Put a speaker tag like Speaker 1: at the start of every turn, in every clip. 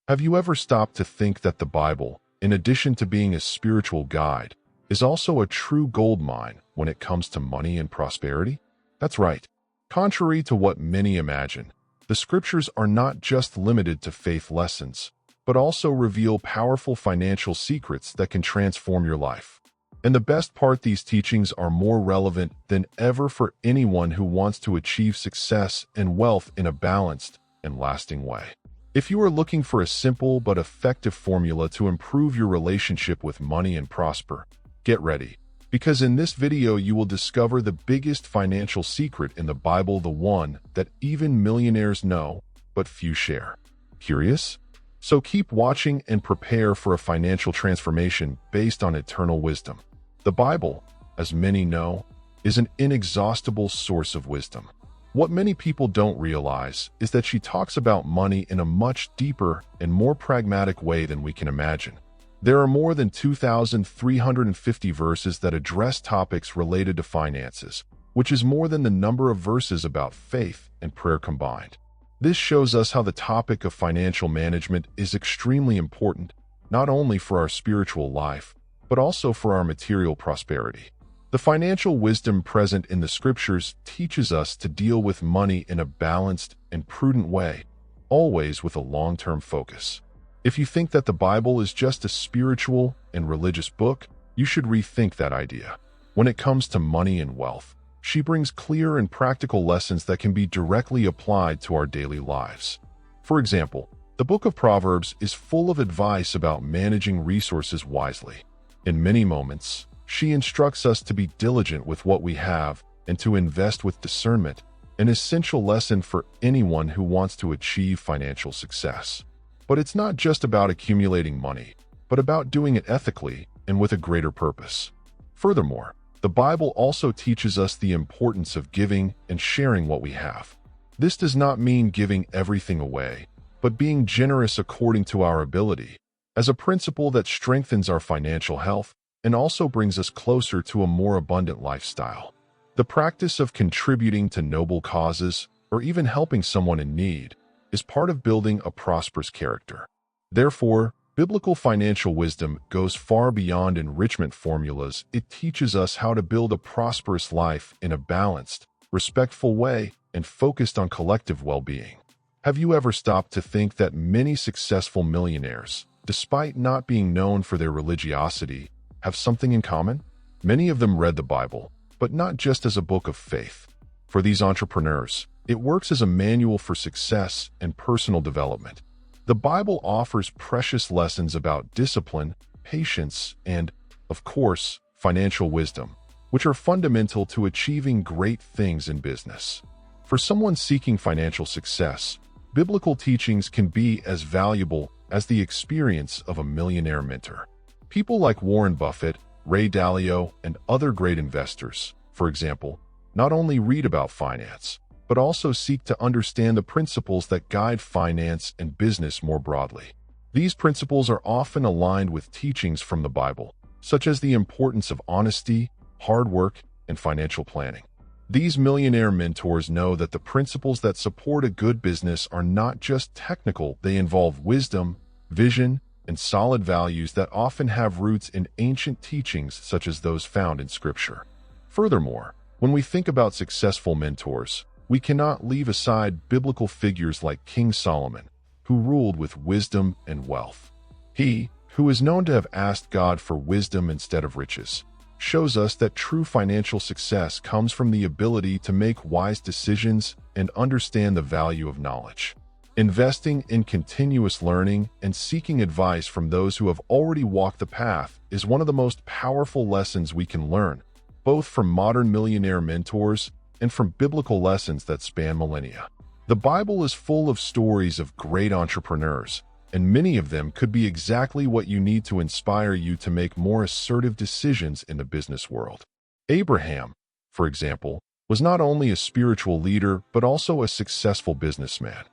Speaker 1: Have you ever stopped to think that the Bible, in addition to being a spiritual guide, is also a true gold mine when it comes to money and prosperity? That's right. Contrary to what many imagine, the scriptures are not just limited to faith lessons, but also reveal powerful financial secrets that can transform your life. And the best part, these teachings are more relevant than ever for anyone who wants to achieve success and wealth in a balanced and lasting way. If you are looking for a simple but effective formula to improve your relationship with money and prosper, get ready, because in this video you will discover the biggest financial secret in the Bible, the one that even millionaires know, but few share. Curious? So keep watching and prepare for a financial transformation based on eternal wisdom. The Bible, as many know, is an inexhaustible source of wisdom. What many people don't realize is that she talks about money in a much deeper and more pragmatic way than we can imagine. There are more than 2,350 verses that address topics related to finances, which is more than the number of verses about faith and prayer combined. This shows us how the topic of financial management is extremely important, not only for our spiritual life, but also for our material prosperity. The financial wisdom present in the scriptures teaches us to deal with money in a balanced and prudent way, always with a long-term focus. If you think that the Bible is just a spiritual and religious book, you should rethink that idea. When it comes to money and wealth, she brings clear and practical lessons that can be directly applied to our daily lives. For example, the book of Proverbs is full of advice about managing resources wisely. In many moments, she instructs us to be diligent with what we have and to invest with discernment, an essential lesson for anyone who wants to achieve financial success. But it's not just about accumulating money, but about doing it ethically and with a greater purpose. Furthermore, the Bible also teaches us the importance of giving and sharing what we have. This does not mean giving everything away, but being generous according to our ability, as a principle that strengthens our financial health and also brings us closer to a more abundant lifestyle. The practice of contributing to noble causes or even helping someone in need is part of building a prosperous character. Therefore, biblical financial wisdom goes far beyond enrichment formulas. It teaches us how to build a prosperous life in a balanced, respectful way and focused on collective well-being. Have you ever stopped to think that many successful millionaires, despite not being known for their religiosity, have something in common? Many of them read the Bible, but not just as a book of faith. For these entrepreneurs, it works as a manual for success and personal development. The Bible offers precious lessons about discipline, patience, and, of course, financial wisdom, which are fundamental to achieving great things in business. For someone seeking financial success, biblical teachings can be as valuable as the experience of a millionaire mentor. People like Warren Buffett, Ray Dalio, and other great investors, for example, not only read about finance, but also seek to understand the principles that guide finance and business more broadly. These principles are often aligned with teachings from the Bible, such as the importance of honesty, hard work, and financial planning. These millionaire mentors know that the principles that support a good business are not just technical, they involve wisdom, vision, and solid values that often have roots in ancient teachings such as those found in Scripture. Furthermore, when we think about successful mentors, we cannot leave aside biblical figures like King Solomon, who ruled with wisdom and wealth. He, who is known to have asked God for wisdom instead of riches, shows us that true financial success comes from the ability to make wise decisions and understand the value of knowledge. Investing in continuous learning and seeking advice from those who have already walked the path is one of the most powerful lessons we can learn, both from modern millionaire mentors and from biblical lessons that span millennia. The Bible is full of stories of great entrepreneurs, and many of them could be exactly what you need to inspire you to make more assertive decisions in the business world. Abraham, for example, was not only a spiritual leader but also a successful businessman.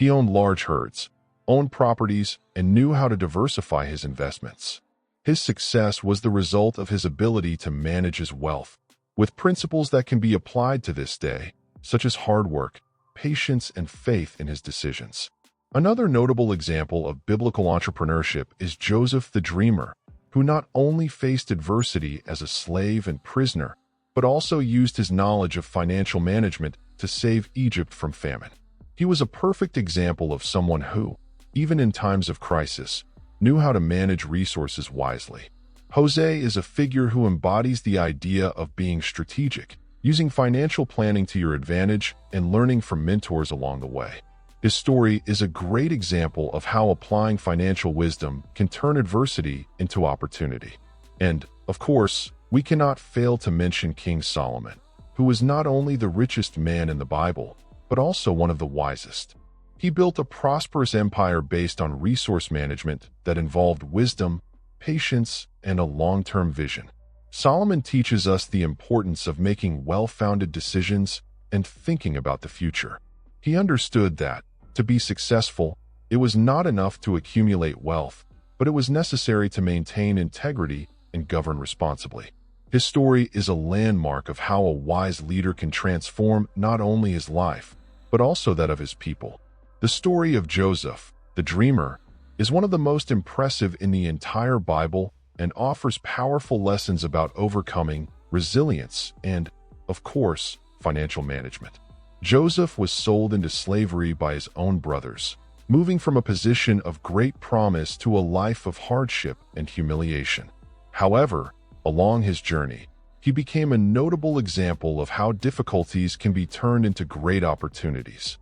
Speaker 1: He owned large herds, owned properties, and knew how to diversify his investments. His success was the result of his ability to manage his wealth, with principles that can be applied to this day, such as hard work, patience, and faith in his decisions. Another notable example of biblical entrepreneurship is Joseph the Dreamer, who not only faced adversity as a slave and prisoner, but also used his knowledge of financial management to save Egypt from famine. He was a perfect example of someone who, even in times of crisis, knew how to manage resources wisely. Jose is a figure who embodies the idea of being strategic, using financial planning to your advantage and learning from mentors along the way. His story is a great example of how applying financial wisdom can turn adversity into opportunity. And, of course, we cannot fail to mention King Solomon, who was not only the richest man in the Bible, but also one of the wisest. He built a prosperous empire based on resource management that involved wisdom, patience, and a long-term vision. Solomon teaches us the importance of making well-founded decisions and thinking about the future. He understood that, to be successful, it was not enough to accumulate wealth, but it was necessary to maintain integrity and govern responsibly. His story is a landmark of how a wise leader can transform not only his life, but also that of his people. The story of Joseph, the Dreamer, is one of the most impressive in the entire Bible and offers powerful lessons about overcoming, resilience, and, of course, financial management. Joseph was sold into slavery by his own brothers, moving from a position of great promise to a life of hardship and humiliation. However, along his journey, he became a notable example of how difficulties can be turned into great opportunities.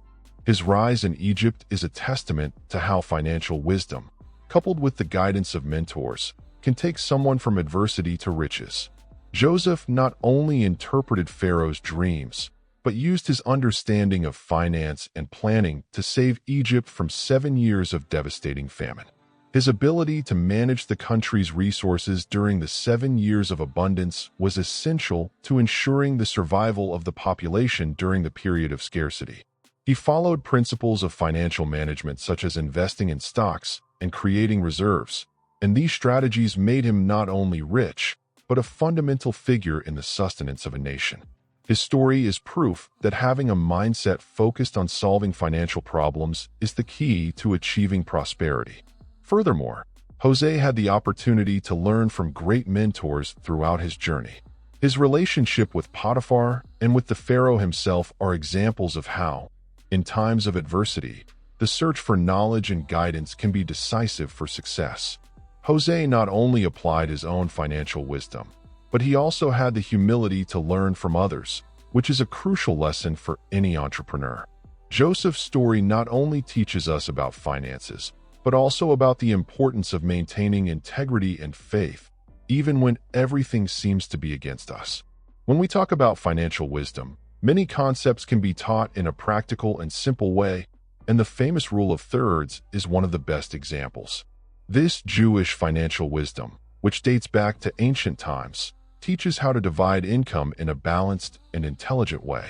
Speaker 1: His rise in Egypt is a testament to how financial wisdom, coupled with the guidance of mentors, can take someone from adversity to riches. Joseph not only interpreted Pharaoh's dreams, but used his understanding of finance and planning to save Egypt from 7 years of devastating famine. His ability to manage the country's resources during the 7 years of abundance was essential to ensuring the survival of the population during the period of scarcity. He followed principles of financial management such as investing in stocks and creating reserves, and these strategies made him not only rich, but a fundamental figure in the sustenance of a nation. His story is proof that having a mindset focused on solving financial problems is the key to achieving prosperity. Furthermore, Jose had the opportunity to learn from great mentors throughout his journey. His relationship with Potiphar and with the Pharaoh himself are examples of how, in times of adversity, the search for knowledge and guidance can be decisive for success. Jose not only applied his own financial wisdom, but he also had the humility to learn from others, which is a crucial lesson for any entrepreneur. Joseph's story not only teaches us about finances, but also about the importance of maintaining integrity and faith, even when everything seems to be against us. When we talk about financial wisdom, many concepts can be taught in a practical and simple way, and the famous rule of thirds is one of the best examples. This Jewish financial wisdom, which dates back to ancient times, teaches how to divide income in a balanced and intelligent way.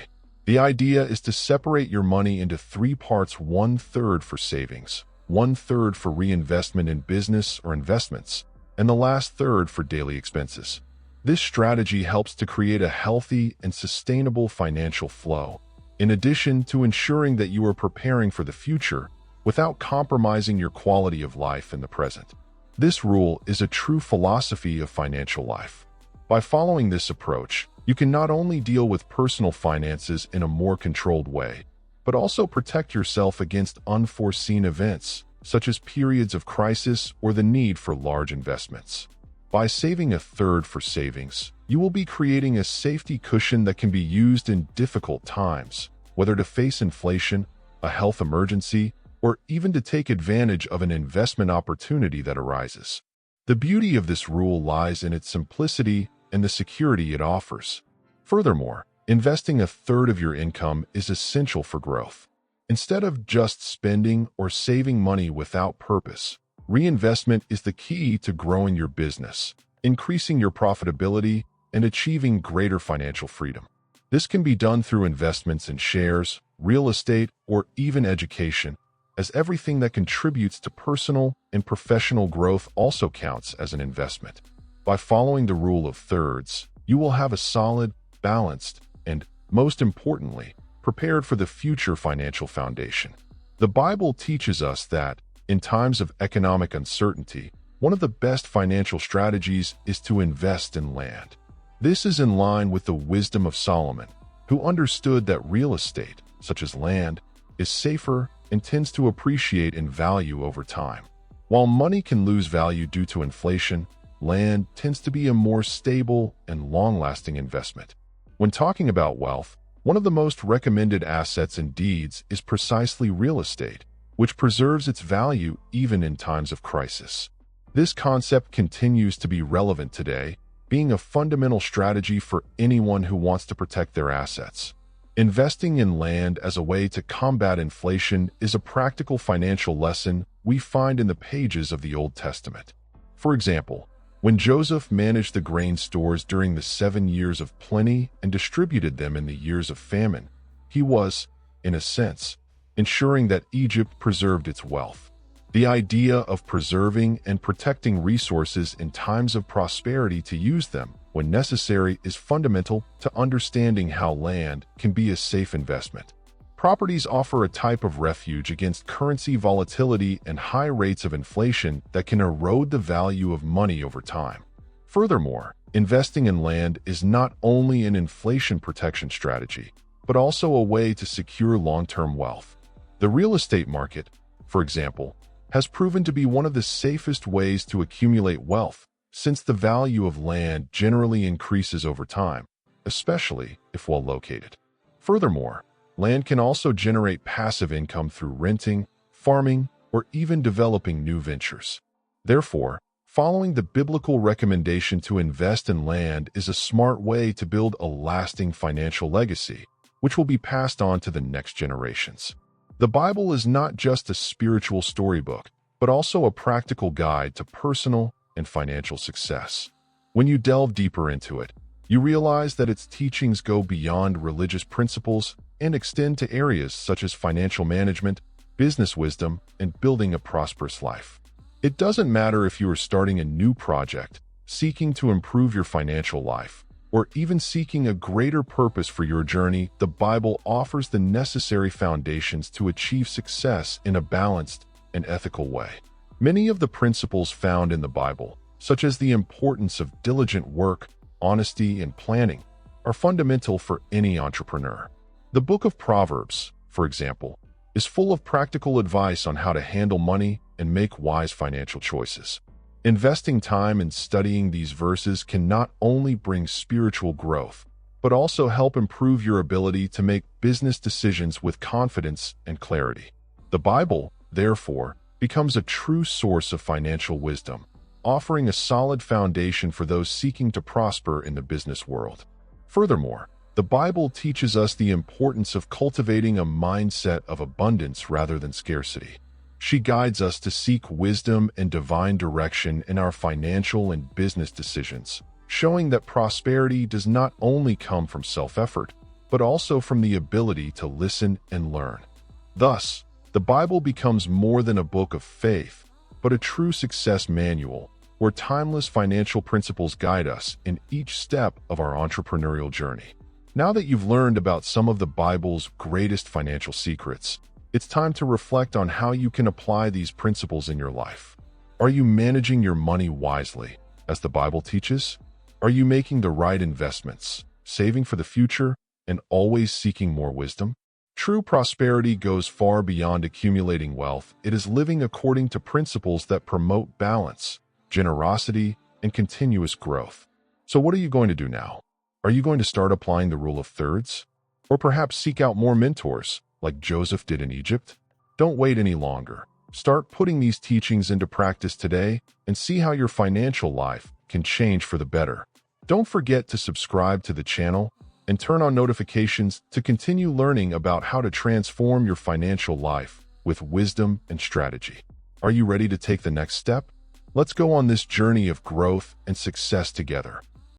Speaker 1: The idea is to separate your money into 3 parts: 1/3 for savings, 1/3 for reinvestment in business or investments, and the last third for daily expenses. This strategy helps to create a healthy and sustainable financial flow, in addition to ensuring that you are preparing for the future without compromising your quality of life in the present. This rule is a true philosophy of financial life. By following this approach, you can not only deal with personal finances in a more controlled way, but also protect yourself against unforeseen events, such as periods of crisis or the need for large investments. By saving 1/3 for savings, you will be creating a safety cushion that can be used in difficult times, whether to face inflation, a health emergency, or even to take advantage of an investment opportunity that arises. The beauty of this rule lies in its simplicity and the security it offers. Furthermore, investing 1/3 of your income is essential for growth. Instead of just spending or saving money without purpose, reinvestment is the key to growing your business, increasing your profitability, and achieving greater financial freedom. This can be done through investments in shares, real estate, or even education, as everything that contributes to personal and professional growth also counts as an investment. By following the rule of thirds, you will have a solid, balanced, and, most importantly, prepared for the future financial foundation. The Bible teaches us that, in times of economic uncertainty, one of the best financial strategies is to invest in land. This is in line with the wisdom of Solomon, who understood that real estate, such as land, is safer and tends to appreciate in value over time. While money can lose value due to inflation, land tends to be a more stable and long-lasting investment. When talking about wealth, one of the most recommended assets and deeds is precisely real estate, which preserves its value even in times of crisis. This concept continues to be relevant today, being a fundamental strategy for anyone who wants to protect their assets. Investing in land as a way to combat inflation is a practical financial lesson we find in the pages of the Old Testament. For example, when Joseph managed the grain stores during the 7 years of plenty and distributed them in the years of famine, he was, in a sense, ensuring that Egypt preserved its wealth. The idea of preserving and protecting resources in times of prosperity to use them when necessary is fundamental to understanding how land can be a safe investment. Properties offer a type of refuge against currency volatility and high rates of inflation that can erode the value of money over time. Furthermore, investing in land is not only an inflation protection strategy, but also a way to secure long-term wealth. The real estate market, for example, has proven to be one of the safest ways to accumulate wealth, since the value of land generally increases over time, especially if well located. Furthermore, land can also generate passive income through renting, farming, or even developing new ventures. Therefore, following the biblical recommendation to invest in land is a smart way to build a lasting financial legacy, which will be passed on to the next generations. The Bible is not just a spiritual storybook, but also a practical guide to personal and financial success. When you delve deeper into it, you realize that its teachings go beyond religious principles and extend to areas such as financial management, business wisdom, and building a prosperous life. It doesn't matter if you are starting a new project, seeking to improve your financial life, or even seeking a greater purpose for your journey, the Bible offers the necessary foundations to achieve success in a balanced and ethical way. Many of the principles found in the Bible, such as the importance of diligent work, honesty, and planning, are fundamental for any entrepreneur. The book of Proverbs, for example, is full of practical advice on how to handle money and make wise financial choices. Investing time in studying these verses can not only bring spiritual growth, but also help improve your ability to make business decisions with confidence and clarity. The Bible, therefore, becomes a true source of financial wisdom, offering a solid foundation for those seeking to prosper in the business world. Furthermore, the Bible teaches us the importance of cultivating a mindset of abundance rather than scarcity. She guides us to seek wisdom and divine direction in our financial and business decisions, showing that prosperity does not only come from self-effort, but also from the ability to listen and learn. Thus, the Bible becomes more than a book of faith, but a true success manual where timeless financial principles guide us in each step of our entrepreneurial journey. Now that you've learned about some of the Bible's greatest financial secrets, it's time to reflect on how you can apply these principles in your life. Are you managing your money wisely, as the Bible teaches? Are you making the right investments, saving for the future, and always seeking more wisdom? True prosperity goes far beyond accumulating wealth. It is living according to principles that promote balance, generosity, and continuous growth. So what are you going to do now? Are you going to start applying the rule of thirds? Or perhaps seek out more mentors, like Joseph did in Egypt? Don't wait any longer. Start putting these teachings into practice today and see how your financial life can change for the better. Don't forget to subscribe to the channel and turn on notifications to continue learning about how to transform your financial life with wisdom and strategy. Are you ready to take the next step? Let's go on this journey of growth and success together.